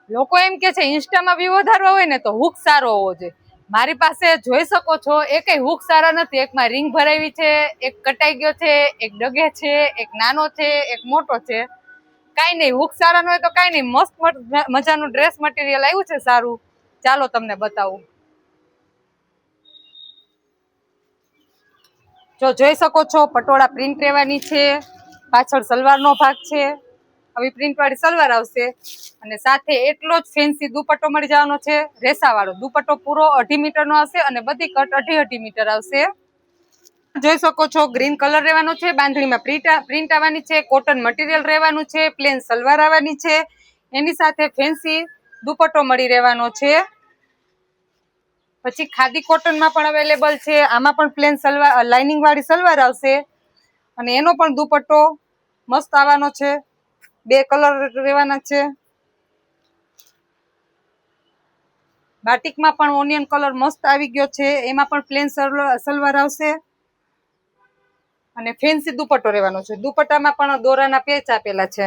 લોકો એમ કે છે ઇન્સ્ટામાં વ્યૂ વધારવા હોય ને તો હુક સારો હોવો જોઈએ. મારી પાસે જોઈ શકો છો એકેય હુક સારા નથી. એકમાં રિંગ ભરાવી છે, એક કટાઈ ગયો છે, એક ડગે છે, એક નાનો છે, એક મોટો છે. કાંઈ નહીં, હુક સારા ન હોય તો કાંઈ નહીં, મસ્ત મજાનું ડ્રેસ મટીરિયલ આવ્યું છે સારું. ચાલો તમને બતાવું. જો જોઈ શકો છો પટોળા પ્રિન્ટ રહેવાની છે, પાછળ સલવારનો ભાગ છે, આવી પ્રિન્ટ વાળી સલવાર આવશે અને સાથે એટલો જ ફેન્સી દુપટ્ટો મળી જવાનો છે, રેસાવાળો દુપટ્ટો પૂરો 2.5 મીટરનો આવશે અને બધી કટ 2.5 મીટર આવશે. જોઈ શકો છો ગ્રીન કલર રહેવાનો છે, બાંધણીમાં પ્રિન્ટ આવવાની છે, કોટન મટીરિયલ રહેવાનું છે, પ્લેન સલવાર આવવાની છે, એની સાથે ફેન્સી દુપટ્ટો મળી રહેવાનો છે. પછી ખાદી કોટનમાં પણ અવેલેબલ છે. આમાં પણ પ્લેન સલવાર લાઇનિંગ વાળી સલવાર આવશે અને એનો પણ દુપટ્ટો મસ્ત આવવાનો છે. 2 કલર રહેવાના છે. બાટિકમાં પણ ઓનિયન કલર મસ્ત આવી ગયો છે, એમાં પણ પ્લેન સલવાર આવશે અને ફેન્સી દુપટ્ટો રહેવાનો છે. દુપટ્ટામાં પણ દોરાના પેચ આપેલા છે.